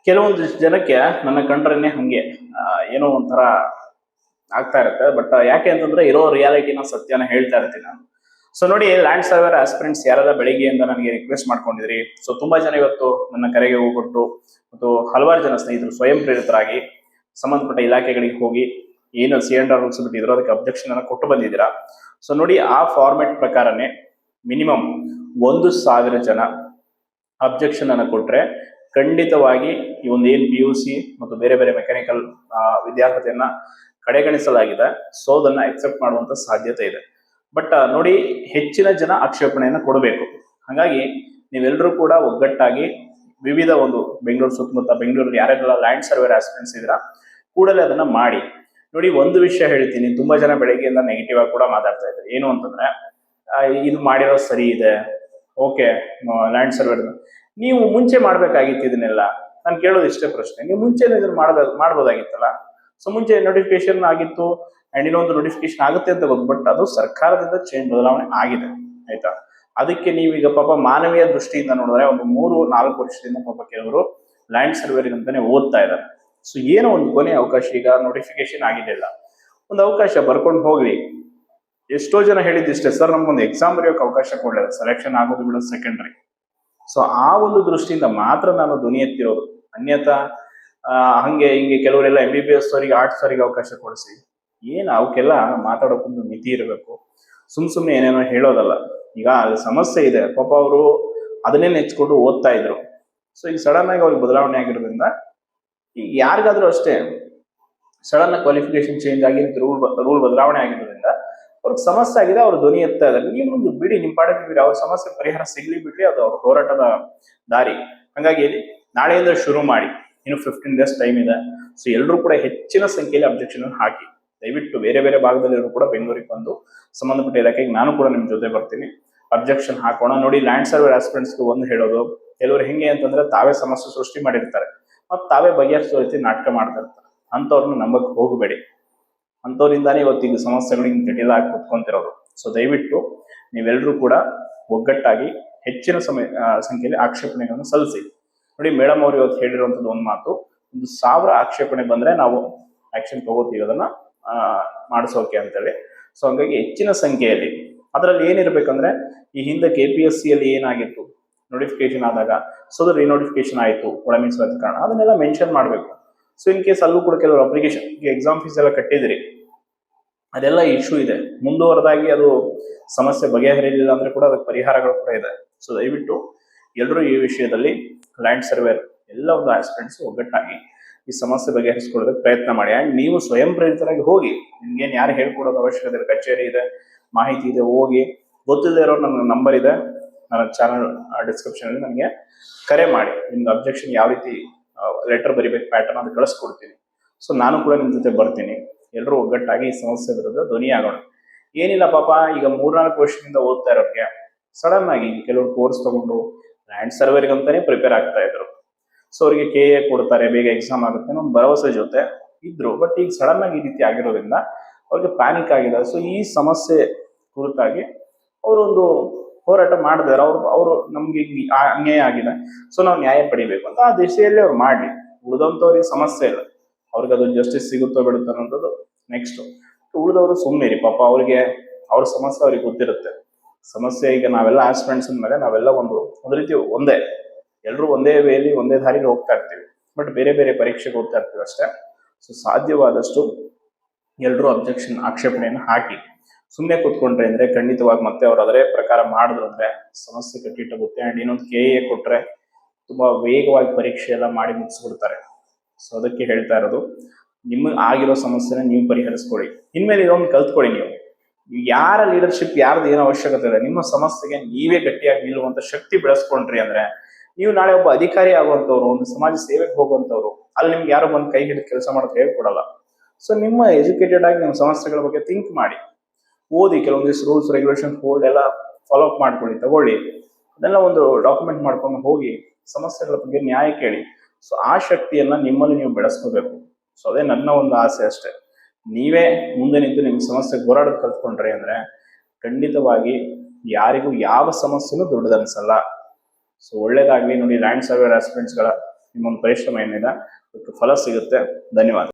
ಕೆಲವೊಂದಿಷ್ಟು ಜನಕ್ಕೆ ನನ್ನ ಕಂಡ್ರೇನೆ ಹಂಗೆ ಏನೋ ಒಂಥರ ಆಗ್ತಾ ಇರುತ್ತೆ. ಬಟ್ ಯಾಕೆ ಅಂತಂದ್ರೆ ಇರೋ ರಿಯಾಲಿಟಿನ ಸತ್ಯನ ಹೇಳ್ತಾ ಇರ್ತೀನಿ ನಾನು. ಸೊ ನೋಡಿ, ಲ್ಯಾಂಡ್ ಸರ್ವೇರ್ ಆಸ್ಪಿರೆಂಟ್ಸ್ ಯಾರೆಲ್ಲ ಬೆಳಿಗ್ಗೆಯಿಂದ ನನಗೆ ರಿಕ್ವೆಸ್ಟ್ ಮಾಡ್ಕೊಂಡಿದ್ರಿ, ಸೊ ತುಂಬಾ ಜನ ಇವತ್ತು ನನ್ನ ಕರೆಗೆ ಹೋಗ್ಬಿಟ್ಟು ಮತ್ತು ಹಲವಾರು ಜನ ಸ್ನೇಹಿತರು ಸ್ವಯಂ ಪ್ರೇರಿತರಾಗಿ ಸಂಬಂಧಪಟ್ಟ ಇಲಾಖೆಗಳಿಗೆ ಹೋಗಿ ಏನು CNR ರೂಲ್ಸ್ ಬಿಟ್ಟಿದ್ರು ಅದಕ್ಕೆ ಅಬ್ಜೆಕ್ಷನ್ ಅನ್ನ ಕೊಟ್ಟು ಬಂದಿದ್ದೀರಾ. ಸೊ ನೋಡಿ, ಆ ಫಾರ್ಮೆಟ್ ಪ್ರಕಾರನೇ ಮಿನಿಮಮ್ 1,000 ಜನ ಅಬ್ಜೆಕ್ಷನ್ ಅನ್ನ ಕೊಟ್ರೆ ಖಂಡಿತವಾಗಿ ಈ ಒಂದು ಏನ್ PUC ಮತ್ತು ಬೇರೆ ಬೇರೆ ಮೆಕ್ಯಾನಿಕಲ್ ವಿದ್ಯಾರ್ಥಿಯನ್ನ ಕಡೆಗಣಿಸಲಾಗಿದೆ. ಸೊ ಅದನ್ನ ಎಕ್ಸೆಪ್ಟ್ ಮಾಡುವಂತ ಸಾಧ್ಯತೆ ಇದೆ. ಬಟ್ ನೋಡಿ, ಹೆಚ್ಚಿನ ಜನ ಆಕ್ಷೇಪಣೆಯನ್ನ ಕೊಡಬೇಕು. ಹಾಗಾಗಿ ನೀವೆಲ್ಲರೂ ಕೂಡ ಒಗ್ಗಟ್ಟಾಗಿ ವಿವಿಧ ಒಂದು ಬೆಂಗಳೂರು ಸುತ್ತಮುತ್ತ ಬೆಂಗಳೂರಲ್ಲಿ ಯಾರೆಲ್ಲ ಲ್ಯಾಂಡ್ ಸರ್ವೇರ್ ಆಸ್ಪಿರೆಂಟ್ಸ್ ಇದ್ದೀರಾ ಕೂಡಲೇ ಅದನ್ನ ಮಾಡಿ. ನೋಡಿ, ಒಂದು ವಿಷಯ ಹೇಳ್ತೀನಿ, ತುಂಬಾ ಜನ ಬೆಳಗ್ಗೆಯಿಂದ ನೆಗೆಟಿವ್ ಆಗಿ ಕೂಡ ಮಾತಾಡ್ತಾ ಇದ್ದಾರೆ. ಏನು ಅಂತಂದ್ರೆ ಇದು ಮಾಡಿರೋ ಸರಿ ಇದೆ, ಓಕೆ ಲ್ಯಾಂಡ್ ಸರ್ವೇರ್ ನೀವು ಮುಂಚೆ ಮಾಡ್ಬೇಕಾಗಿತ್ತು ಇದನ್ನೆಲ್ಲ. ನಾನು ಕೇಳೋದು ಇಷ್ಟೇ ಪ್ರಶ್ನೆ, ನೀವು ಮುಂಚೆ ಇದನ್ನ ಮಾಡ್ಬೋದಾಗಿತ್ತಲ್ಲ. ಸೊ ಮುಂಚೆ ನೋಟಿಫಿಕೇಶನ್ ಆಗಿತ್ತು ಅಂಡ್ ಇನ್ನೊಂದು ನೋಟಿಫಿಕೇಶನ್ ಆಗುತ್ತೆ ಅಂತ ಗೊತ್ತು, ಬಟ್ ಅದು ಸರ್ಕಾರದಿಂದ ಬದಲಾವಣೆ ಆಗಿದೆ, ಆಯ್ತಾ. ಅದಕ್ಕೆ ನೀವೀಗ ಪಾಪ ಮಾನವೀಯ ದೃಷ್ಟಿಯಿಂದ ನೋಡಿದ್ರೆ ಒಂದು 3-4 ವರ್ಷದಿಂದ ಪಾಪ ಕೆಲವರು ಲ್ಯಾಂಡ್ ಸರ್ವೇರಿಂಗ್ ಅಂತಾನೆ ಓದ್ತಾ ಇದ್ದಾರೆ. ಸೊ ಏನೋ ಒಂದು ಕೊನೆ ಅವಕಾಶ, ಈಗ ನೋಟಿಫಿಕೇಶನ್ ಆಗಿದೆಲ್ಲ, ಒಂದು ಅವಕಾಶ ಬರ್ಕೊಂಡು ಹೋಗ್ಲಿ. ಎಷ್ಟೋ ಜನ ಹೇಳಿದ್ದಿಷ್ಟೇ, ಸರ್ ನಮ್ಗೊಂದು ಎಕ್ಸಾಮ್ ಬರೆಯೋಕೆ ಅವಕಾಶ ಕೊಡಲಿಲ್ಲ, ಸೆಲೆಕ್ಷನ್ ಆಗೋದು ಬಿಡೋದು ಸೆಕೆಂಡ್ರಿ. ಸೊ ಆ ಒಂದು ದೃಷ್ಟಿಯಿಂದ ಮಾತ್ರ ನಾನು ಧ್ವನಿ ಎತ್ತಿರೋದು. ಅನ್ಯಥಾ ಹಂಗೆ ಹಿಂಗೆ ಕೆಲವರೆಲ್ಲ MBBS ಅವರಿಗೆ ಆರ್ಟ್ಸ್ ಅವರಿಗೆ ಅವಕಾಶ ಕೊಡಿಸಿ, ಏನು ಅವಕ್ಕೆಲ್ಲ ಮಾತಾಡೋಕ್ಕೊಂದು ಮಿತಿ ಇರಬೇಕು. ಸುಮ್ಮನೆ ಏನೇನೋ ಹೇಳೋದಲ್ಲ. ಈಗ ಅಲ್ಲಿ ಸಮಸ್ಯೆ ಇದೆ, ಪಾಪ ಅವರು ಅದನ್ನೇ ನೆಚ್ಕೊಂಡು ಓದ್ತಾ ಇದ್ರು. ಸೊ ಈಗ ಸಡನ್ ಆಗಿ ಅವ್ರಿಗೆ ಬದಲಾವಣೆ ಆಗಿರೋದ್ರಿಂದ, ಈಗ ಯಾರಿಗಾದ್ರೂ ಅಷ್ಟೇ ಸಡನ್ ಕ್ವಾಲಿಫಿಕೇಶನ್ ಚೇಂಜ್ ಆಗಿ ರೂಲ್ ಬದಲಾವಣೆ ಆಗಿರೋದ್ರಿಂದ ಅವ್ರಿಗೆ ಸಮಸ್ಯೆ ಆಗಿದೆ, ಅವ್ರು ಧ್ವನಿ ಎತ್ತಾ ಇದ್ದಾರೆ. ನೀವು ಬಿಡಿ, ನಿಮ್ಮ ಪಾಡಕ್ಕೆ ಬಿಡಿ, ಅವ್ರ ಸಮಸ್ಯೆ ಪರಿಹಾರ ಸಿಗ್ಲಿ ಬಿಡ್ಲಿ, ಅದು ಅವ್ರ ಹೋರಾಟದ ದಾರಿ. ಹಾಗಾಗಿ ನಾಳೆಯಿಂದ ಶುರು ಮಾಡಿ, ಇನ್ನು 15 ಡೇಸ್ ಟೈಮ್ ಇದೆ. ಸೊ ಎಲ್ಲರೂ ಕೂಡ ಹೆಚ್ಚಿನ ಸಂಖ್ಯೆಯಲ್ಲಿ ಅಬ್ಜೆಕ್ಷನ್ ಹಾಕಿ, ದಯವಿಟ್ಟು ಬೇರೆ ಬೇರೆ ಭಾಗದಲ್ಲಿರೋ ಕೂಡ ಬೆಂಗಳೂರಿಗೆ ಬಂದು ಸಂಬಂಧಪಟ್ಟ ಇಲಾಖೆಗೆ ನಾನು ಕೂಡ ನಿಮ್ ಜೊತೆ ಬರ್ತೀನಿ, ಅಬ್ಜೆಕ್ಷನ್ ಹಾಕೋಣ. ನೋಡಿ, ಲ್ಯಾಂಡ್ ಸರ್ವೇರ್ ಆಸ್ಪಿರೆಂಟ್ಸ್ಗೆ ಒಂದು ಹೇಳೋದು, ಕೆಲವರು ಹೆಂಗೆ ಅಂತಂದ್ರೆ ತಾವೇ ಸಮಸ್ಯೆ ಸೃಷ್ಟಿ ಮಾಡಿರ್ತಾರೆ ಮತ್ತು ತಾವೇ ಬಗೆಹರಿಸೋ ರೀತಿ ನಾಟಕ ಮಾಡ್ತಾ ಇರ್ತಾರೆ. ಅಂಥವ್ರನ್ನ ನಂಬಕ್ ಹೋಗಬೇಡಿ. ಅಂಥವ್ರಿಂದಾನೇ ಇವತ್ತಿಗೆ ಸಮಸ್ಯೆಗಳಿಗೆ ಜಟಿಲ ಆಗಿ ಕುತ್ಕೊಂತಿರೋದು. ಸೊ ದಯವಿಟ್ಟು ನೀವೆಲ್ಲರೂ ಕೂಡ ಒಗ್ಗಟ್ಟಾಗಿ ಹೆಚ್ಚಿನ ಸಂಖ್ಯೆಯಲ್ಲಿ ಆಕ್ಷೇಪಣೆಗಳನ್ನು ಸಲ್ಲಿಸಿ. ನೋಡಿ, ಮೇಡಮ್ ಅವರು ಇವತ್ತು ಹೇಳಿರುವಂತದ್ದು ಒಂದು ಮಾತು, 1,000 ಆಕ್ಷೇಪಣೆ ಬಂದ್ರೆ ನಾವು ಆಕ್ಷನ್ ತಗೋತೀವಿ ಅದನ್ನ ಮಾಡಿಸೋಕೆ ಅಂತೇಳಿ. ಸೊ ಹಂಗಾಗಿ ಹೆಚ್ಚಿನ ಸಂಖ್ಯೆಯಲ್ಲಿ ಅದರಲ್ಲಿ ಏನಿರ್ಬೇಕಂದ್ರೆ, ಈ ಹಿಂದೆ KPSC ಅಲ್ಲಿ ಏನಾಗಿತ್ತು, ನೋಟಿಫಿಕೇಶನ್ ಆದಾಗ ಸೊ ಅದು ರಿನೋಟಿಫಿಕೇಶನ್ ಆಯಿತು ಒಳ ಮೀಸಲಾತಿ ಕಾರಣ, ಅದನ್ನೆಲ್ಲ ಮೆನ್ಷನ್ ಮಾಡಬೇಕು. ಸೊ ಇನ್ ಕೇಸ್ ಅಲ್ಲೂ ಕೂಡ ಕೆಲವರು ಅಪ್ಲಿಕೇಶನ್ ಎಕ್ಸಾಮ್ ಫೀಸ್ ಎಲ್ಲ ಕಟ್ಟಿದ್ರಿ, ಅದೆಲ್ಲ ಇಶ್ಯೂ ಇದೆ, ಮುಂದುವರೆದಾಗಿ ಅದು ಸಮಸ್ಯೆ ಬಗೆಹರಿಲಿಲ್ಲ ಅಂದ್ರೆ ಕೂಡ ಅದಕ್ಕೆ ಪರಿಹಾರಗಳು ಕೂಡ ಇದೆ. ಸೊ ದಯವಿಟ್ಟು ಎಲ್ಲರೂ ಈ ವಿಷಯದಲ್ಲಿ ಲ್ಯಾಂಡ್ ಸರ್ವೇರ್ ಎಲ್ಲ ಒಂದು ಆಸ್ಪಿರೆಂಟ್ಸ್ ಒಗ್ಗಟ್ಟಾಗಿ ಈ ಸಮಸ್ಯೆ ಬಗೆಹರಿಸಿಕೊಳ್ಳೋದಕ್ಕೆ ಪ್ರಯತ್ನ ಮಾಡಿ. ಅಂಡ್ ನೀವು ಸ್ವಯಂ ಪ್ರೇರಿತರಾಗಿ ಹೋಗಿ, ನಿಮ್ಗೇನು ಯಾರು ಹೇಳ್ಕೊಡೋದು ಅವಶ್ಯಕತೆ ಇದೆ, ಕಚೇರಿ ಇದೆ, ಮಾಹಿತಿ ಇದೆ, ಹೋಗಿ. ಗೊತ್ತಿಲ್ಲದೆ ಇರೋ ನನ್ನ ನಂಬರ್ ಇದೆ, ನನ್ನ ಚಾನಲ್ ಡಿಸ್ಕ್ರಿಪ್ಷನ್ ಅಲ್ಲಿ ನನಗೆ ಕರೆ ಮಾಡಿ. ನಿಮ್ದು ಅಬ್ಜೆಕ್ಷನ್ ಯಾವ ರೀತಿ ಲೆಟರ್ ಬರಿಬೇಕು, ಪ್ಯಾಟರ್ನ್ ಅದು ಕಳಿಸ್ಕೊಡ್ತೀನಿ. ಸೊ ನಾನು ಕೂಡ ನಿಮ್ ಜೊತೆ ಬರ್ತೀನಿ. ಎಲ್ಲರೂ ಒಗ್ಗಟ್ಟಾಗಿ ಈ ಸಮಸ್ಯೆ ವಿರುದ್ಧ ಧ್ವನಿ ಆಗೋಣ. ಏನಿಲ್ಲ ಪಾಪ, ಈಗ 3-4 ವರ್ಷದಿಂದ ಓದ್ತಾ ಇರೋಕ್ಕೆ ಸಡನ್ ಆಗಿ ಕೆಲವರು ಕೋರ್ಸ್ ತಗೊಂಡು ಲ್ಯಾಂಡ್ ಸರ್ವೇರ್ಗೆ ಅಂತಾನೆ ಪ್ರಿಪೇರ್ ಆಗ್ತಾ ಇದ್ರು. ಸೊ ಅವರಿಗೆ KA ಕೊಡ್ತಾರೆ, ಬೇಗ ಎಕ್ಸಾಮ್ ಆಗುತ್ತೆ ಅನ್ನೋ ಒಂದು ಭರವಸೆ ಜೊತೆ ಇದ್ರು. ಬಟ್ ಈಗ ಸಡನ್ ಆಗಿ ಈ ರೀತಿ ಆಗಿರೋದ್ರಿಂದ ಅವ್ರಿಗೆ ಪ್ಯಾನಿಕ್ ಆಗಿದೆ. ಸೊ ಈ ಸಮಸ್ಯೆ ಕುರಿತಾಗಿ ಅವರೊಂದು ಹೋರಾಟ ಮಾಡಿದಾರೆ. ಅವರು ನಮ್ಗೆ ಅನ್ಯಾಯ ಆಗಿದೆ, ಸೊ ನಾವು ನ್ಯಾಯ ಪಡಿಬೇಕು ಅಂತ ಆ ದಿಶೆಯಲ್ಲಿ ಅವ್ರು ಮಾಡಿ. ಉಳಿದಂಥವ್ರಿಗೆ ಸಮಸ್ಯೆ ಇಲ್ಲ, ಅವ್ರಿಗೆ ಅದು ಜಸ್ಟಿಸ್ ಸಿಗುತ್ತೋ ಬಿಡುತ್ತೋ ಅನ್ನೋದು ನೆಕ್ಸ್ಟ್. ಉಳಿದವರು ಸುಮ್ಮನೆ ಇರಿ, ಪಾಪ ಅವ್ರಿಗೆ ಅವ್ರ ಸಮಸ್ಯೆ ಅವ್ರಿಗೆ ಗೊತ್ತಿರುತ್ತೆ. ಸಮಸ್ಯೆ ಈಗ ನಾವೆಲ್ಲ ಆಸ್ಪಿರೆಂಟ್ಸ್ ಅಂದ್ಮೇಲೆ ನಾವೆಲ್ಲ ಒಂದು ರೀತಿ ಒಂದೇ, ಎಲ್ಲರೂ ಒಂದೇ ವೇಲಿ ಒಂದೇ ದಾರಿಲಿ ಹೋಗ್ತಾ ಇರ್ತೀವಿ, ಬಟ್ ಬೇರೆ ಬೇರೆ ಪರೀಕ್ಷೆಗೆ ಹೋಗ್ತಾ ಇರ್ತೀವಿ ಅಷ್ಟೇ. ಸೊ ಸಾಧ್ಯವಾದಷ್ಟು ಎಲ್ಲರೂ ಅಬ್ಜೆಕ್ಷನ್ ಆಕ್ಷೇಪಣೆಯನ್ನು ಹಾಕಿ. ಸುಮ್ಮನೆ ಕೂತ್ಕೊಂಡ್ರೆ ಅಂದ್ರೆ ಖಂಡಿತವಾಗಿ ಮತ್ತೆ ಅವ್ರು ಅದರೇ ಪ್ರಕಾರ ಮಾಡಿದ್ರು ಅಂದ್ರೆ ಸಮಸ್ಯೆ ಕಟ್ಟಿಟ್ಟಗುತ್ತೆ. ಅಂಡ್ ಇನ್ನೊಂದು KA ಕೊಟ್ರೆ ತುಂಬಾ ವೇಗವಾಗಿ ಪರೀಕ್ಷೆ ಎಲ್ಲ ಮಾಡಿ ಮುಗಿಸ್ಬಿಡ್ತಾರೆ. ಸೊ ಅದಕ್ಕೆ ಹೇಳ್ತಾ ಇರೋದು, ನಿಮಗೆ ಆಗಿರೋ ಸಮಸ್ಯೆನ ನೀವು ಪರಿಹರಿಸ್ಕೊಳ್ಳಿ. ಇನ್ಮೇಲೆ ಇದೊಂದು ಕಲ್ತ್ಕೊಳ್ಳಿ. ನೀವು ಯಾರ ಲೀಡರ್ಶಿಪ್ ಯಾರ್ದು ಏನೋ ಅವಶ್ಯಕತೆ ಇದೆ, ನಿಮ್ಮ ಸಮಸ್ಯೆಗೆ ನೀವೇ ಗಟ್ಟಿಯಾಗಿ ನಿಲ್ಲುವಂತ ಶಕ್ತಿ ಬೆಳೆಸ್ಕೊಂಡ್ರಿ ಅಂದ್ರೆ ನೀವು ನಾಳೆ ಒಬ್ಬ ಅಧಿಕಾರಿ ಆಗುವಂತವ್ರು, ಒಂದು ಸಮಾಜ ಸೇವೆಗೆ ಹೋಗುವಂತವ್ರು, ಅಲ್ಲಿ ನಿಮ್ಗೆ ಯಾರೋ ಬಂದು ಕೈ ಹಿಡಿದು ಕೆಲಸ ಮಾಡೋದು ಹೇಳ್ಕೊಡಲ್ಲ. ಸೊ ನಿಮ್ಮ ಎಜುಕೇಟೆಡ್ ಆಗಿ ನಿಮ್ಮ ಸಮಸ್ಯೆಗಳ ಬಗ್ಗೆ ಥಿಂಕ್ ಮಾಡಿ, ಓದಿ, ಕೆಲವೊಂದಿಷ್ಟು ರೂಲ್ಸ್ ರೆಗ್ಯುಲೇಷನ್ ಬೋರ್ಡ್ ಎಲ್ಲ ಫಾಲೋ ಅಪ್ ಮಾಡ್ಕೊಳ್ಳಿ, ತಗೊಳ್ಳಿ, ಅದೆಲ್ಲ ಒಂದು ಡಾಕ್ಯುಮೆಂಟ್ ಮಾಡ್ಕೊಂಡು ಹೋಗಿ ಸಮಸ್ಯೆಗಳ ಬಗ್ಗೆ ನ್ಯಾಯ ಕೇಳಿ. ಸೊ ಆ ಶಕ್ತಿಯನ್ನ ನಿಮ್ಮಲ್ಲಿ ನೀವು ಬೆಳೆಸ್ಕೋಬೇಕು. ಸೊ ಅದೇ ನನ್ನ ಒಂದು ಆಸೆ ಅಷ್ಟೇ. ನೀವೇ ಮುಂದೆ ನಿಂತು ನಿಮ್ಮ ಸಮಸ್ಯೆಗೆ ಹೋರಾಡೋದು ಕಲ್ತ್ಕೊಂಡ್ರಿ ಅಂದ್ರೆ ಖಂಡಿತವಾಗಿ ಯಾರಿಗೂ ಯಾವ ಸಮಸ್ಯೆನೂ ದೊಡ್ಡದನ್ಸಲ್ಲ. ಸೊ ಒಳ್ಳೇದಾಗ್ಲಿ. ನೋಡಿ, ಲ್ಯಾಂಡ್ ಸರ್ವೇರ್ ಆಸ್ಪಿರೆಂಟ್ಸ್ಗಳ ನಿಮ್ಮೊಂದು ಪರಿಶ್ರಮ ಏನಿದೆ ಅದಕ್ಕೆ ಫಲ ಸಿಗುತ್ತೆ. ಧನ್ಯವಾದ.